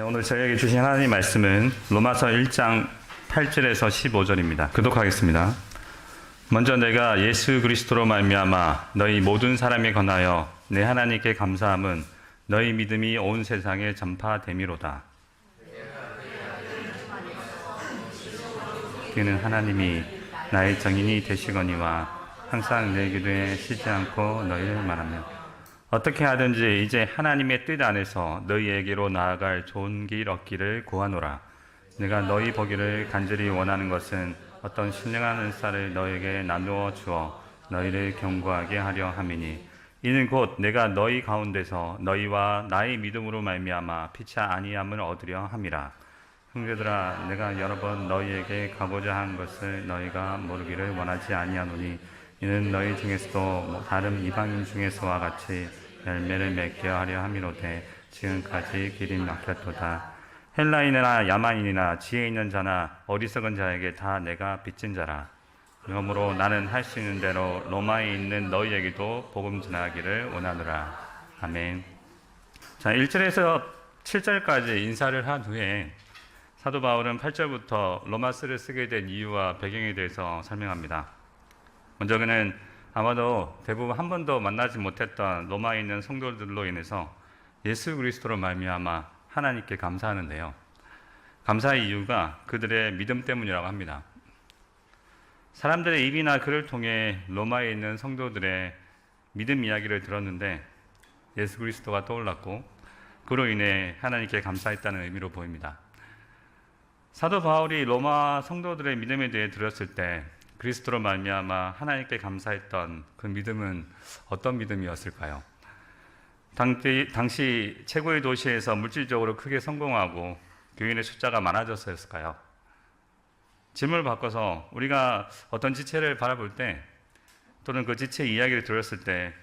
오늘 저에게 주신 하나님 말씀은 로마서 1장 8절에서 15절입니다. 교독하겠습니다. 먼저 내가 예수 그리스도로 말미암아 너희 모든 사람에 관하여 내 하나님께 감사함은 너희 믿음이 온 세상에 전파됨이로다. 그는 하나님이 나의 정인이 되시거니와 항상 내 기도에 쉬지 않고 너희를 말하며 어떻게 하든지 이제 하나님의 뜻 안에서 너희에게로 나아갈 좋은 길 얻기를 구하노라. 내가 너희 보기를 간절히 원하는 것은 어떤 신령한 은사를 너희에게 나누어 주어 너희를 견고하게 하려 함이니 이는 곧 내가 너희 가운데서 너희와 나의 믿음으로 말미암아 피치 아니함을 얻으려 함이라. 형제들아, 내가 여러 번 너희에게 가고자 한 것을 너희가 모르기를 원하지 아니하노니 이는 너희 중에서도 다른 이방인 중에서와 같이 열매를 맺게 하려 함이로되 지금까지 길이 막혔도다. 헬라인이나 야만인이나 지혜 있는 자나 어리석은 자에게 다 내가 빚진 자라. 그러므로 나는 할 수 있는 대로 로마에 있는 너희에게도 복음 전하기를 원하노라. 아멘. 자, 1절에서 7절까지 인사를 한 후에 사도 바울은 8절부터 로마서를 쓰게 된 이유와 배경에 대해서 설명합니다. 먼저 그는 아마도 대부분 한 번도 만나지 못했던 로마에 있는 성도들로 인해서 예수 그리스도로 말미암아 하나님께 감사하는데요. 감사의 이유가 그들의 믿음 때문이라고 합니다. 사람들의 입이나 글을 통해 로마에 있는 성도들의 믿음 이야기를 들었는데 예수 그리스도가 떠올랐고 그로 인해 하나님께 감사했다는 의미로 보입니다. 사도 바울이 로마 성도들의 믿음에 대해 들었을 때 그리스도로 말미암아 하나님께 감사했던 그 믿음은 어떤 믿음이었을까요? 당시 최고의 도시에서 물질적으로 크게 성공하고 교인의 숫자가 많아졌을까요? 질문을 바꿔서 우리가 어떤 지체를 바라볼 때 또는 그 지체의 이야기를 들었을 때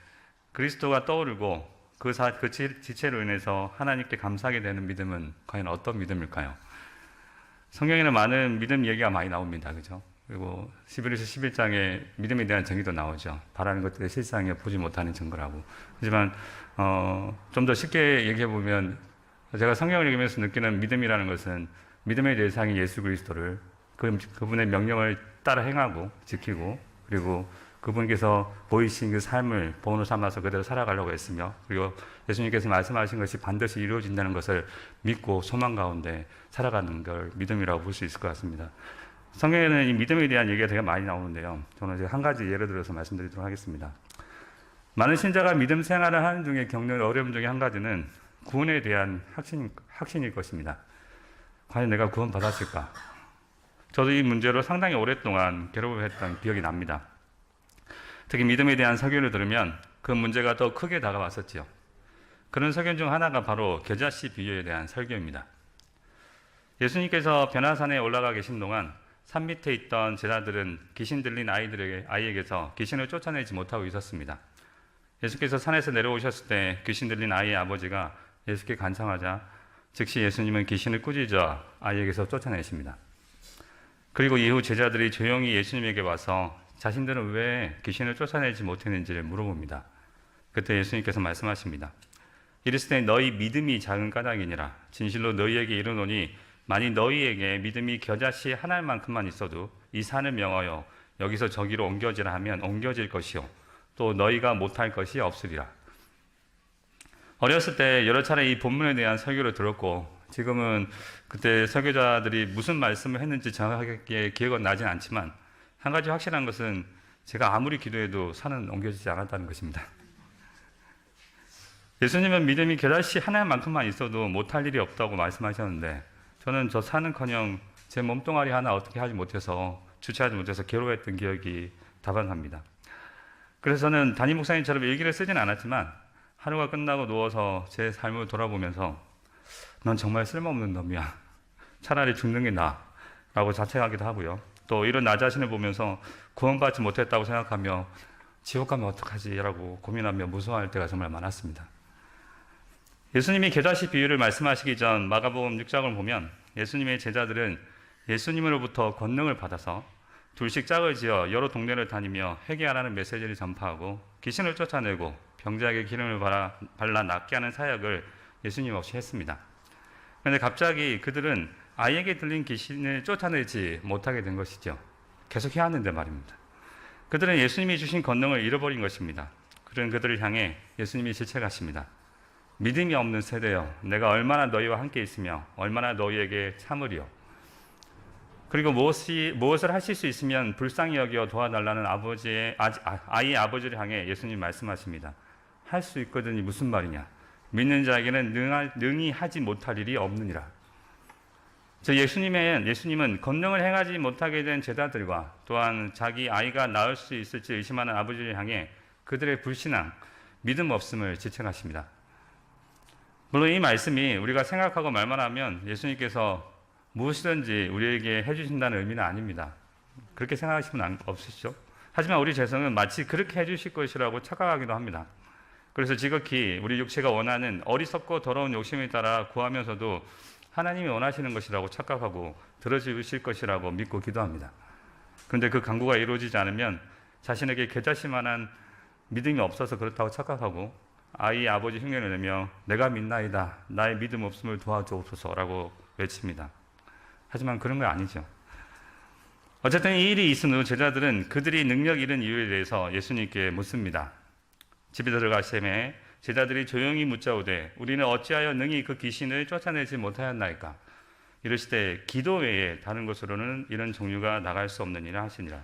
그리스도가 떠오르고 그 지체로 인해서 하나님께 감사하게 되는 믿음은 과연 어떤 믿음일까요? 성경에는 많은 믿음 얘기가 많이 나옵니다. 그죠? 그리고 11에서 11장에 믿음에 대한 정의도 나오죠. 바라는 것들을 실상에 보지 못하는 증거라고. 하지만 좀 더 쉽게 얘기해 보면 제가 성경을 읽으면서 느끼는 믿음이라는 것은 믿음의 대상이 예수 그리스도를 그분의 명령을 따라 행하고 지키고 그리고 그분께서 보이신 그 삶을 본으로 삼아서 그대로 살아가려고 했으며 그리고 예수님께서 말씀하신 것이 반드시 이루어진다는 것을 믿고 소망 가운데 살아가는 걸 믿음이라고 볼 수 있을 것 같습니다. 성경에는 이 믿음에 대한 얘기가 되게 많이 나오는데요. 저는 이제 한 가지 예를 들어서 말씀드리도록 하겠습니다. 많은 신자가 믿음 생활을 하는 중에 겪는 어려움 중에 한 가지는 구원에 대한 확신일 것입니다. 과연 내가 구원 받았을까? 저도 이 문제로 상당히 오랫동안 괴로움을 했던 기억이 납니다. 특히 믿음에 대한 설교를 들으면 그 문제가 더 크게 다가왔었죠. 그런 설교 중 하나가 바로 겨자씨 비유에 대한 설교입니다. 예수님께서 변화산에 올라가 계신 동안 산 밑에 있던 제자들은 귀신 들린 아이에게서 귀신을 쫓아내지 못하고 있었습니다. 예수께서 산에서 내려오셨을 때 귀신 들린 아이의 아버지가 예수께 간청하자 즉시 예수님은 귀신을 꾸짖어 아이에게서 쫓아내십니다. 그리고 이후 제자들이 조용히 예수님에게 와서 자신들은 왜 귀신을 쫓아내지 못했는지를 물어봅니다. 그때 예수님께서 말씀하십니다. 이르시되 너희 믿음이 작은 까닭이니라. 진실로 너희에게 이르노니 만일 너희에게 믿음이 겨자씨 하나만큼만 있어도 이 산을 명하여 여기서 저기로 옮겨지라 하면 옮겨질 것이요 또 너희가 못할 것이 없으리라. 어렸을 때 여러 차례 이 본문에 대한 설교를 들었고 지금은 그때 설교자들이 무슨 말씀을 했는지 정확하게 기억은 나진 않지만 한 가지 확실한 것은 제가 아무리 기도해도 산은 옮겨지지 않았다는 것입니다. 예수님은 믿음이 겨자씨 하나만큼만 있어도 못할 일이 없다고 말씀하셨는데 저는 저 산은커녕 제 몸뚱아리 하나 어떻게 하지 못해서 주체하지 못해서 괴로워했던 기억이 다반사입니다. 그래서 저는 담임 목사님처럼 일기를 쓰진 않았지만 하루가 끝나고 누워서 제 삶을 돌아보면서 넌 정말 쓸모없는 놈이야. 차라리 죽는 게 나아 라고 자책하기도 하고요. 또 이런 나 자신을 보면서 구원받지 못했다고 생각하며 지옥 가면 어떡하지 라고 고민하며 무서워할 때가 정말 많았습니다. 예수님이 겨자씨 비유를 말씀하시기 전 마가복음 6장을 보면 예수님의 제자들은 예수님으로부터 권능을 받아서 둘씩 짝을 지어 여러 동네를 다니며 회개하라는 메시지를 전파하고 귀신을 쫓아내고 병자에게 기름을 발라 낫게 하는 사역을 예수님 없이 했습니다. 그런데 갑자기 그들은 아이에게 들린 귀신을 쫓아내지 못하게 된 것이죠. 계속 해왔는데 말입니다. 그들은 예수님이 주신 권능을 잃어버린 것입니다. 그런 그들을 향해 예수님이 질책하십니다. 믿음이 없는 세대여, 내가 얼마나 너희와 함께 있으며 얼마나 너희에게 참으리요. 그리고 무엇을 하실 수 있으면 불쌍히 여겨 도와달라는 아이의 아버지를 향해 예수님 말씀하십니다. 할 수 있거든이 무슨 말이냐? 믿는 자에게는 능히 하지 못할 일이 없느니라. 예수님은 권능을 행하지 못하게 된 제자들과 또한 자기 아이가 낳을 수 있을지 의심하는 아버지를 향해 그들의 불신앙, 믿음 없음을 지칭하십니다. 물론 이 말씀이 우리가 생각하고 말만 하면 예수님께서 무엇이든지 우리에게 해주신다는 의미는 아닙니다. 그렇게 생각하시면 없으시죠? 하지만 우리 죄성은 마치 그렇게 해주실 것이라고 착각하기도 합니다. 그래서 지극히 우리 육체가 원하는 어리석고 더러운 욕심에 따라 구하면서도 하나님이 원하시는 것이라고 착각하고 들어주실 것이라고 믿고 기도합니다. 그런데 그 간구가 이루어지지 않으면 자신에게 겨자씨만한 믿음이 없어서 그렇다고 착각하고 아이의 아버지 흉내를 내며 내가 믿나이다, 나의 믿음 없음을 도와주옵소서라고 외칩니다. 하지만 그런 거 아니죠. 어쨌든 이 일이 있은 후 제자들은 그들이 능력 잃은 이유에 대해서 예수님께 묻습니다. 집에 들어가심에 제자들이 조용히 묻자오되 우리는 어찌하여 능히 그 귀신을 쫓아내지 못하였나이까? 이르시되 기도 외에 다른 것으로는 이런 종류가 나갈 수 없느니라 하시니라.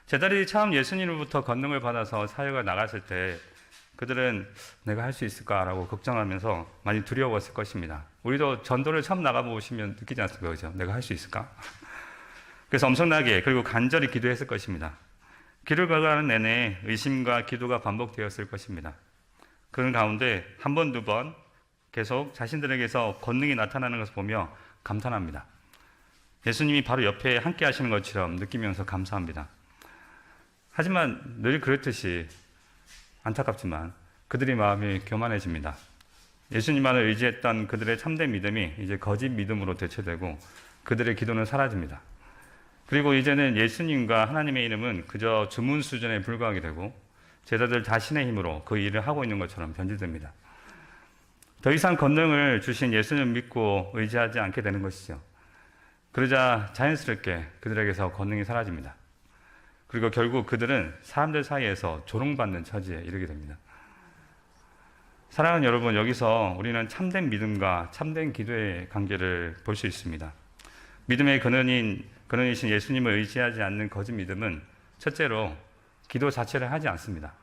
제자들이 처음 예수님으로부터 권능을 받아서 사역을 나갔을 때 그들은 내가 할 수 있을까라고 걱정하면서 많이 두려웠을 것입니다. 우리도 전도를 처음 나가보시면 느끼지 않습니까? 그죠? 내가 할 수 있을까? 그래서 엄청나게 그리고 간절히 기도했을 것입니다. 길을 걸어가는 내내 의심과 기도가 반복되었을 것입니다. 그런 가운데 한 번, 두 번 계속 자신들에게서 권능이 나타나는 것을 보며 감탄합니다. 예수님이 바로 옆에 함께 하시는 것처럼 느끼면서 감사합니다. 하지만 늘 그렇듯이 안타깝지만 그들의 마음이 교만해집니다. 예수님만을 의지했던 그들의 참된 믿음이 이제 거짓 믿음으로 대체되고 그들의 기도는 사라집니다. 그리고 이제는 예수님과 하나님의 이름은 그저 주문 수준에 불과하게 되고 제자들 자신의 힘으로 그 일을 하고 있는 것처럼 변질됩니다. 더 이상 권능을 주신 예수님을 믿고 의지하지 않게 되는 것이죠. 그러자 자연스럽게 그들에게서 권능이 사라집니다. 그리고 결국 그들은 사람들 사이에서 조롱받는 처지에 이르게 됩니다. 사랑하는 여러분, 여기서 우리는 참된 참된 기도의 관계를 볼 수 있습니다. 믿음의 근원이신 예수님을 의지하지 않는 거짓 믿음은 첫째로 기도 자체를 하지 않습니다.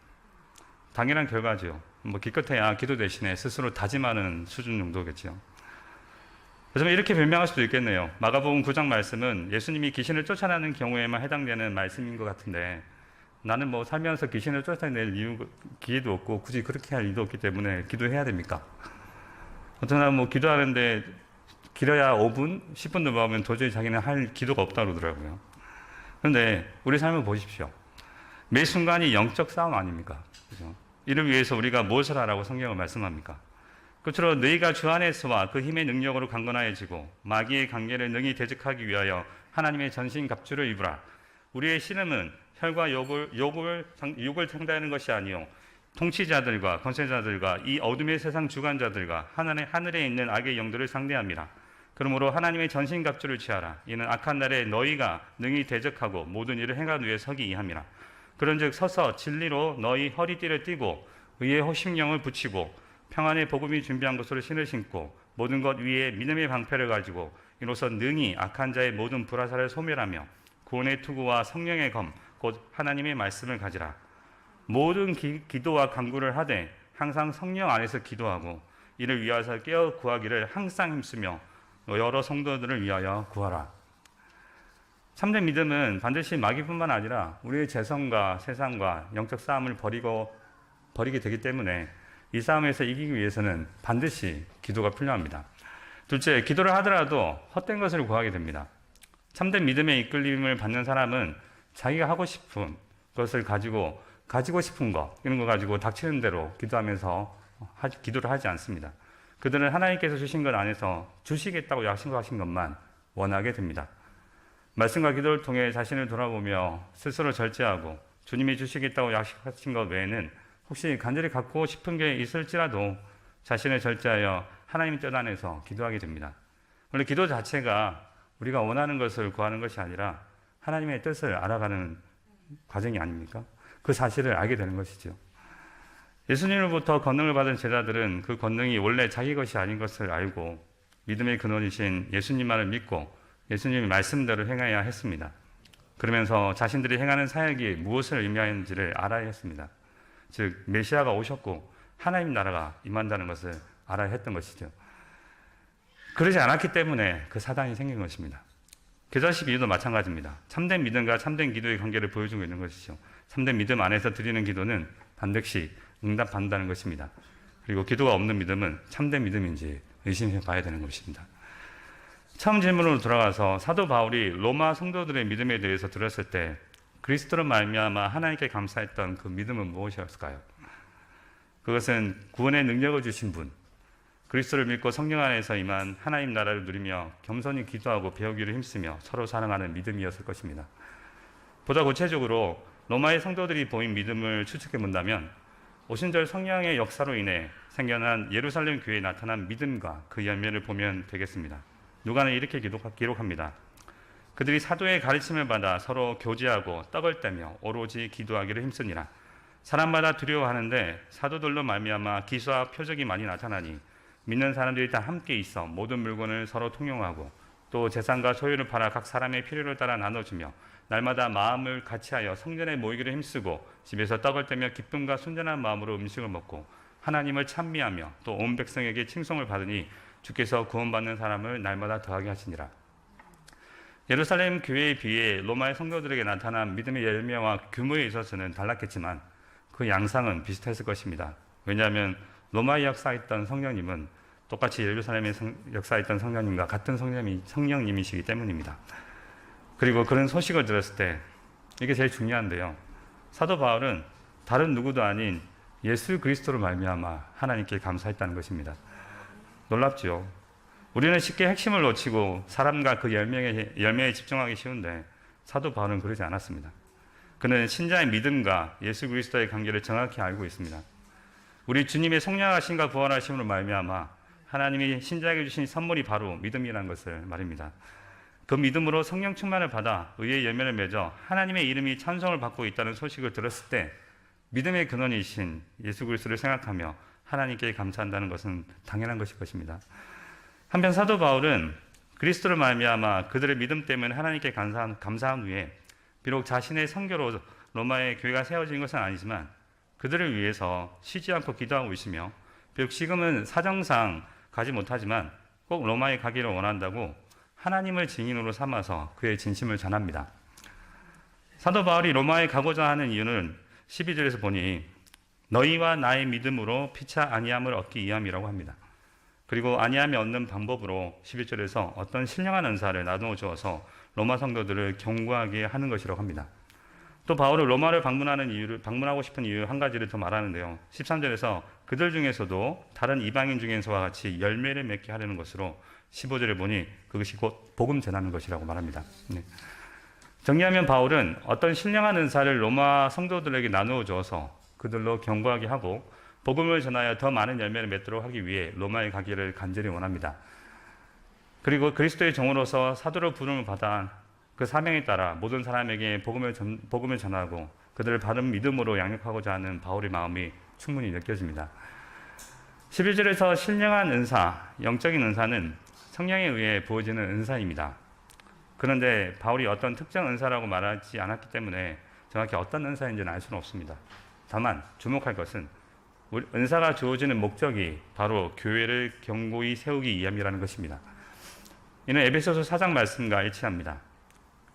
당연한 결과죠. 기껏해야 기도 대신에 스스로 다짐하는 수준 정도겠죠. 그래서 이렇게 변명할 수도 있겠네요. 마가복음 9장 말씀은 예수님이 귀신을 쫓아내는 경우에만 해당되는 말씀인 것 같은데 나는 살면서 귀신을 쫓아낼 기회도 없고 굳이 그렇게 할 일도 없기 때문에 기도해야 됩니까? 어떤 사람은 기도하는데 길어야 5분, 10분 넘어가면 도저히 자기는 할 기도가 없다고 그러더라고요. 그런데 우리 삶을 보십시오. 매 순간이 영적 싸움 아닙니까? 그죠? 이를 위해서 우리가 무엇을 하라고 성경은 말씀합니까? 끝으로 너희가 주 안에서와 그 힘의 능력으로 강건하여지고 마귀의 관계를 능히 대적하기 위하여 하나님의 전신 갑주를 입으라. 우리의 씨름은 혈과 육을 상대하는 것이 아니요 통치자들과 권세자들과 이 어둠의 세상 주관자들과 하늘에 있는 악의 영들을 상대합니다. 그러므로 하나님의 전신 갑주를 취하라. 이는 악한 날에 너희가 능히 대적하고 모든 일을 행하기 위해 서기 이함이라. 그런즉 서서 진리로 너희 허리띠를 띠고 의의 호심령을 붙이고 평안의 복음이 준비한 것으로 신을 신고 모든 것 위에 믿음의 방패를 가지고 이로써 능히 악한 자의 모든 불화살을 소멸하며 구원의 투구와 성령의 검 곧 하나님의 말씀을 가지라. 모든 기도와 간구를 하되 항상 성령 안에서 기도하고 이를 위하여 깨어 구하기를 항상 힘쓰며 여러 성도들을 위하여 구하라. 참된 믿음은 반드시 마귀뿐만 아니라 우리의 재성과 세상과 영적 싸움을 벌이게 되기 때문에 이 싸움에서 이기기 위해서는 반드시 기도가 필요합니다. 둘째, 기도를 하더라도 헛된 것을 구하게 됩니다. 참된 믿음의 이끌림을 받는 사람은 자기가 하고 싶은 것을 가지고 싶은 것, 이런 거 가지고 닥치는 대로 기도하면서 기도를 하지 않습니다. 그들은 하나님께서 주신 것 안에서 주시겠다고 약속하신 것만 원하게 됩니다. 말씀과 기도를 통해 자신을 돌아보며 스스로 절제하고 주님이 주시겠다고 약속하신 것 외에는 혹시 간절히 갖고 싶은 게 있을지라도 자신을 절제하여 하나님 뜻 안에서 기도하게 됩니다. 원래 기도 자체가 우리가 원하는 것을 구하는 것이 아니라 하나님의 뜻을 알아가는 과정이 아닙니까? 그 사실을 알게 되는 것이죠. 예수님으로부터 권능을 받은 제자들은 그 권능이 원래 자기 것이 아닌 것을 알고 믿음의 근원이신 예수님만을 믿고 예수님의 말씀대로 행해야 했습니다. 그러면서 자신들이 행하는 사역이 무엇을 의미하는지를 알아야 했습니다. 즉 메시아가 오셨고 하나님 나라가 임한다는 것을 알아야 했던 것이죠. 그러지 않았기 때문에 그 사단이 생긴 것입니다. 계절식 이유도 마찬가지입니다. 참된 믿음과 참된 기도의 관계를 보여주고 있는 것이죠. 참된 믿음 안에서 드리는 기도는 반드시 응답한다는 것입니다. 그리고 기도가 없는 믿음은 참된 믿음인지 의심해 봐야 되는 것입니다. 처음 질문으로 돌아가서 사도 바울이 로마 성도들의 믿음에 대해서 들었을 때 그리스도로 말미암아 하나님께 감사했던 그 믿음은 무엇이었을까요? 그것은 구원의 능력을 주신 분, 그리스도를 믿고 성령 안에서 임한 하나님 나라를 누리며 겸손히 기도하고 배우기를 힘쓰며 서로 사랑하는 믿음이었을 것입니다. 보다 구체적으로 로마의 성도들이 보인 믿음을 추측해 본다면 오순절 성령의 역사로 인해 생겨난 예루살렘 교회에 나타난 믿음과 그 열매를 보면 되겠습니다. 누가는 이렇게 기록합니다. 그들이 사도의 가르침을 받아 서로 교제하고 떡을 떼며 오로지 기도하기를 힘쓰니라. 사람마다 두려워하는데 사도들로 말미암아 기사와 표적이 많이 나타나니 믿는 사람들이 다 함께 있어 모든 물건을 서로 통용하고 또 재산과 소유를 팔아 각 사람의 필요를 따라 나눠주며 날마다 마음을 같이하여 성전에 모이기를 힘쓰고 집에서 떡을 떼며 기쁨과 순전한 마음으로 음식을 먹고 하나님을 찬미하며 또 온 백성에게 칭송을 받으니 주께서 구원받는 사람을 날마다 더하게 하시니라. 예루살렘 교회에 비해 로마의 성도들에게 나타난 믿음의 열매와 규모에 있어서는 달랐겠지만 그 양상은 비슷했을 것입니다. 왜냐하면 로마에 역사했던 성령님은 똑같이 예루살렘에 역사했던 성령님과 같은 성령님이시기 때문입니다. 그리고 그런 소식을 들었을 때 이게 제일 중요한데요. 사도 바울은 다른 누구도 아닌 예수 그리스도로 말미암아 하나님께 감사했다는 것입니다. 놀랍죠. 우리는 쉽게 핵심을 놓치고 사람과 그 열매에 집중하기 쉬운데 사도 바울은 그러지 않았습니다. 그는 신자의 믿음과 예수 그리스도의 관계를 정확히 알고 있습니다. 우리 주님의 성령하심과 구원하심으로 말미암아 하나님이 신자에게 주신 선물이 바로 믿음이라는 것을 말입니다. 그 믿음으로 성령 충만을 받아 의의 열매를 맺어 하나님의 이름이 찬송을 받고 있다는 소식을 들었을 때 믿음의 근원이신 예수 그리스도를 생각하며 하나님께 감사한다는 것은 당연한 것일 것입니다. 한편 사도 바울은 그리스도를 말미암아 그들의 믿음 때문에 하나님께 감사한 후에 비록 자신의 선교로 로마의 교회가 세워진 것은 아니지만 그들을 위해서 쉬지 않고 기도하고 있으며 비록 지금은 사정상 가지 못하지만 꼭 로마에 가기를 원한다고 하나님을 증인으로 삼아서 그의 진심을 전합니다. 사도 바울이 로마에 가고자 하는 이유는 12절에서 보니 너희와 나의 믿음으로 피차 아니함을 얻기 위함이라고 합니다. 그리고 아니함이 얻는 방법으로 11절에서 어떤 신령한 은사를 나누어 주어서 로마 성도들을 경고하게 하는 것이라고 합니다. 또 바울은 로마를 방문하고 싶은 이유 한 가지를 더 말하는데요. 13절에서 그들 중에서도 다른 이방인 중에서와 같이 열매를 맺게 하려는 것으로 15절에 보니 그것이 곧 복음 전하는 것이라고 말합니다. 네. 정리하면 바울은 어떤 신령한 은사를 로마 성도들에게 나누어 주어서 그들로 경고하게 하고 복음을 전하여 더 많은 열매를 맺도록 하기 위해 로마에 가기를 간절히 원합니다. 그리고 그리스도의 종으로서 사도로 부름을 받아 그 사명에 따라 모든 사람에게 복음을 전하고 그들을 바른 믿음으로 양육하고자 하는 바울의 마음이 충분히 느껴집니다. 11절에서 신령한 은사, 영적인 은사는 성령에 의해 부어지는 은사입니다. 그런데 바울이 어떤 특정 은사라고 말하지 않았기 때문에 정확히 어떤 은사인지는 알 수는 없습니다. 다만 주목할 것은 은사가 주어지는 목적이 바로 교회를 견고히 세우기 위함이라는 것입니다. 이는 에베소서 4장 말씀과 일치합니다.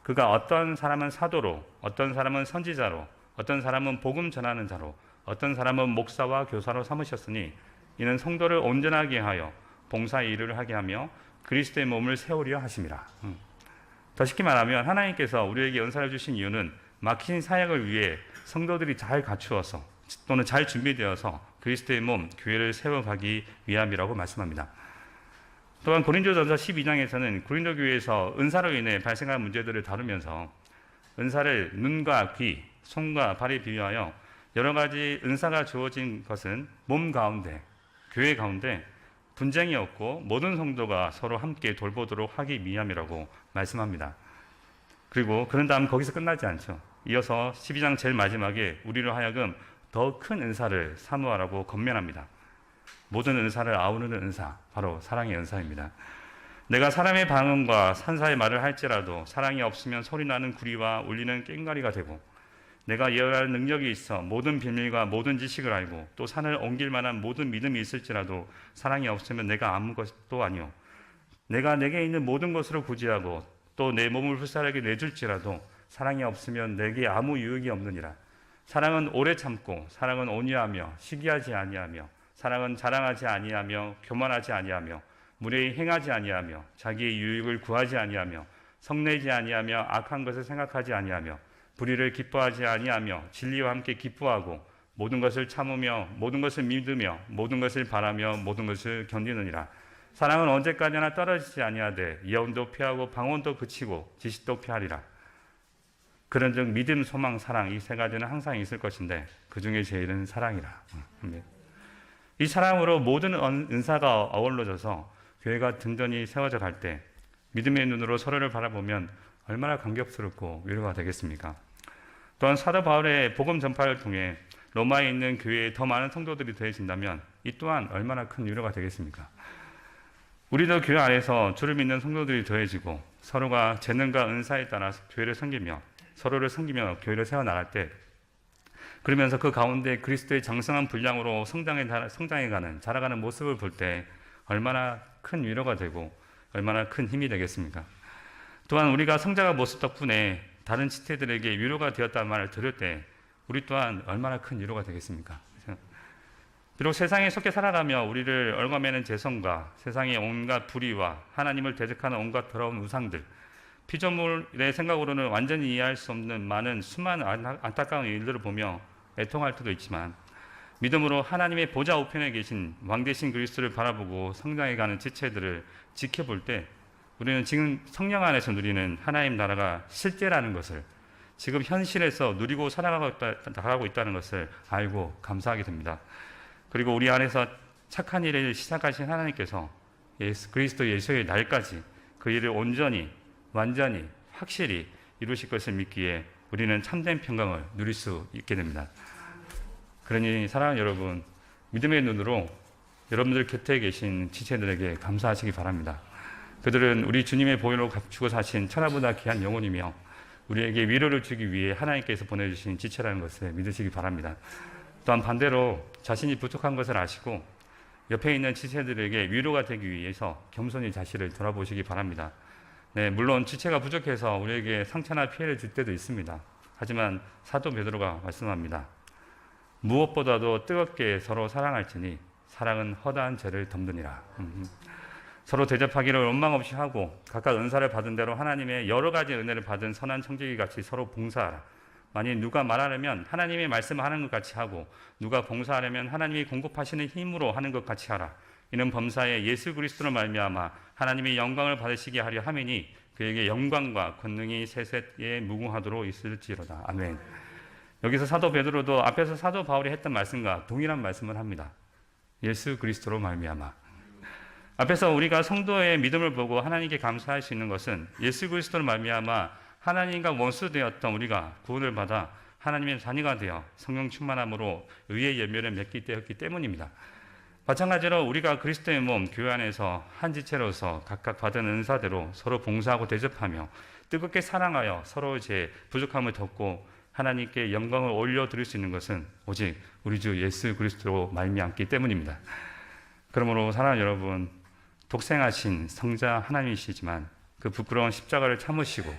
그가 어떤 사람은 사도로, 어떤 사람은 선지자로, 어떤 사람은 복음 전하는 자로, 어떤 사람은 목사와 교사로 삼으셨으니 이는 성도를 온전하게 하여 봉사의 일을 하게 하며 그리스도의 몸을 세우려 하심이라. 더 쉽게 말하면 하나님께서 우리에게 은사를 주신 이유는 막힌 사역을 위해 성도들이 잘 갖추어서 또는 잘 준비되어서 그리스도의 몸, 교회를 세워가기 위함이라고 말씀합니다. 또한 고린도전서 12장에서는 고린도 교회에서 은사로 인해 발생한 문제들을 다루면서 은사를 눈과 귀, 손과 발에 비유하여 여러 가지 은사가 주어진 것은 몸 가운데, 교회 가운데 분쟁이 없고 모든 성도가 서로 함께 돌보도록 하기 위함이라고 말씀합니다. 그리고 그런 다음 거기서 끝나지 않죠. 이어서 12장 제일 마지막에 우리로 하여금 더 큰 은사를 사모하라고 권면합니다. 모든 은사를 아우르는 은사, 바로 사랑의 은사입니다. 내가 사람의 방언과 산사의 말을 할지라도 사랑이 없으면 소리나는 구리와 울리는 꽹과리가 되고, 내가 예언할 능력이 있어 모든 비밀과 모든 지식을 알고 또 산을 옮길 만한 모든 믿음이 있을지라도 사랑이 없으면 내가 아무것도 아니요, 내가 내게 있는 모든 것으로 구제하고 또 내 몸을 불사르게 내줄지라도 사랑이 없으면 내게 아무 유익이 없느니라. 사랑은 오래 참고, 사랑은 온유하며 시기하지 아니하며, 사랑은 자랑하지 아니하며 교만하지 아니하며 무례히 행하지 아니하며 자기의 유익을 구하지 아니하며 성내지 아니하며 악한 것을 생각하지 아니하며 불의를 기뻐하지 아니하며 진리와 함께 기뻐하고 모든 것을 참으며 모든 것을 믿으며 모든 것을 바라며 모든 것을 견디느니라. 사랑은 언제까지나 떨어지지 아니하되 예언도 피하고 방언도 그치고 지식도 피하리라. 그런즉 믿음, 소망, 사랑, 이 세 가지는 항상 있을 것인데 그 중에 제일은 사랑이라. 이 사랑으로 모든 은사가 어우러져서 교회가 든든히 세워져 갈 때 믿음의 눈으로 서로를 바라보면 얼마나 감격스럽고 위로가 되겠습니까? 또한 사도 바울의 복음 전파를 통해 로마에 있는 교회에 더 많은 성도들이 더해진다면 이 또한 얼마나 큰 위로가 되겠습니까? 우리도 교회 안에서 주를 믿는 성도들이 더해지고 서로가 재능과 은사에 따라 교회를 섬기며 서로를 섬기며 교회를 세워나갈 때, 그러면서 그 가운데 그리스도의 장성한 분량으로 성장해가는, 자라가는 모습을 볼 때 얼마나 큰 위로가 되고 얼마나 큰 힘이 되겠습니까? 또한 우리가 성장한 모습 덕분에 다른 지체들에게 위로가 되었다는 말을 들을 때 우리 또한 얼마나 큰 위로가 되겠습니까? 비록 세상에 속해 살아가며 우리를 얽어매는 죄성과 세상의 온갖 불의와 하나님을 대적하는 온갖 더러운 우상들, 피조물의 생각으로는 완전히 이해할 수 없는 많은 수많은 안타까운 일들을 보며 애통할 때도 있지만, 믿음으로 하나님의 보좌 우편에 계신 왕되신 그리스도를 바라보고 성장해가는 지체들을 지켜볼 때 우리는 지금 성령 안에서 누리는 하나님 나라가 실제라는 것을, 지금 현실에서 누리고 살아가고 있다는 것을 알고 감사하게 됩니다. 그리고 우리 안에서 착한 일을 시작하신 하나님께서 그리스도 예수의 날까지 그 일을 온전히, 완전히, 확실히 이루실 것을 믿기에 우리는 참된 평강을 누릴 수 있게 됩니다. 그러니 사랑하는 여러분, 믿음의 눈으로 여러분들 곁에 계신 지체들에게 감사하시기 바랍니다. 그들은 우리 주님의 보혈로 값주고 사신 천하보다 귀한 영혼이며 우리에게 위로를 주기 위해 하나님께서 보내주신 지체라는 것을 믿으시기 바랍니다. 또한 반대로 자신이 부족한 것을 아시고 옆에 있는 지체들에게 위로가 되기 위해서 겸손히 자신을 돌아보시기 바랍니다. 네, 물론 지체가 부족해서 우리에게 상처나 피해를 줄 때도 있습니다. 하지만 사도 베드로가 말씀합니다. 무엇보다도 뜨겁게 서로 사랑할지니 사랑은 허다한 죄를 덮느니라. 서로 대접하기를 원망 없이 하고 각각 은사를 받은 대로 하나님의 여러 가지 은혜를 받은 선한 청지기 같이 서로 봉사하라. 만일 누가 말하려면 하나님의 말씀을 하는 것 같이 하고 누가 봉사하려면 하나님이 공급하시는 힘으로 하는 것 같이 하라. 이는 범사에 예수 그리스도로 말미암아 하나님의 영광을 받으시게 하려 함이니 그에게 영광과 권능이 세세에 무궁하도록 있을지로다. 아멘. 여기서 사도 베드로도 앞에서 사도 바울이 했던 말씀과 동일한 말씀을 합니다. 예수 그리스도로 말미암아. 앞에서 우리가 성도의 믿음을 보고 하나님께 감사할 수 있는 것은 예수 그리스도로 말미암아 하나님과 원수되었던 우리가 구원을 받아 하나님의 자녀가 되어 성령 충만함으로 의의 열매를 맺게 되었기 때문입니다. 마찬가지로 우리가 그리스도의 몸 교회 안에서 한 지체로서 각각 받은 은사대로 서로 봉사하고 대접하며 뜨겁게 사랑하여 서로의 제 부족함을 덮고 하나님께 영광을 올려드릴 수 있는 것은 오직 우리 주 예수 그리스도로 말미암기 때문입니다. 그러므로 사랑하는 여러분, 독생하신 성자 하나님이시지만 그 부끄러운 십자가를 참으시고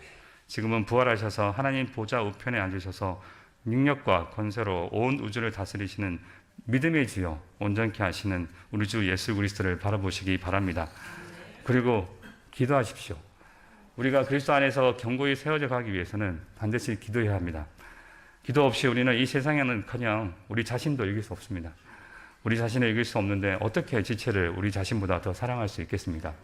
지금은 부활하셔서 하나님 보좌 우편에 앉으셔서 능력과 권세로 온 우주를 다스리시는 믿음의 주여 온전케 하시는 우리 주 예수 그리스도를 바라보시기 바랍니다. 그리고 기도하십시오. 우리가 그리스도 안에서 견고히 세워져 가기 위해서는 반드시 기도해야 합니다. 기도 없이 우리는 이 세상에는커녕 우리 자신도 이길 수 없습니다. 우리 자신을 이길 수 없는데 어떻게 지체를 우리 자신보다 더 사랑할 수 있겠습니까?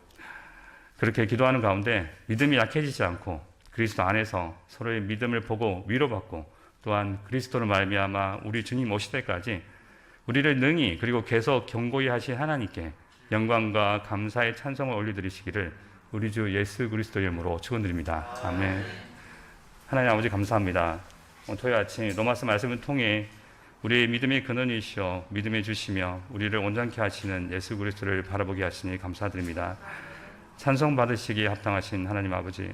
그렇게 기도하는 가운데 믿음이 약해지지 않고 그리스도 안에서 서로의 믿음을 보고 위로받고 또한 그리스도로 말미암아 우리 주님 오실 때까지 우리를 능히 그리고 계속 견고히 하신 하나님께 영광과 감사의 찬송을 올려드리시기를 우리 주 예수 그리스도 이름으로 축원드립니다. 아멘. 하나님 아버지 감사합니다. 토요일 아침 로마서 말씀을 통해 우리의 믿음의 근원이시여 믿음해 주시며 우리를 온전케 하시는 예수 그리스도를 바라보게 하시니 감사드립니다. 찬송 받으시기에 합당하신 하나님 아버지,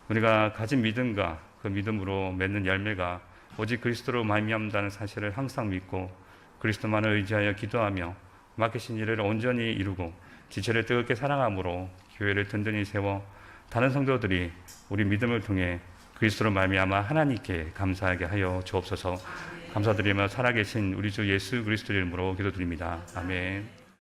우리가 가진 믿음과 그 믿음으로 맺는 열매가 오직 그리스도로 말미암다는 사실을 항상 믿고 그리스도만을 의지하여 기도하며 맡기신 일을 온전히 이루고 지체를 뜨겁게 사랑함으로 교회를 든든히 세워 다른 성도들이 우리 믿음을 통해 그리스도로 말미암아 하나님께 감사하게 하여 주옵소서. 감사드리며 살아계신 우리 주 예수 그리스도 이름으로 기도드립니다. 아멘.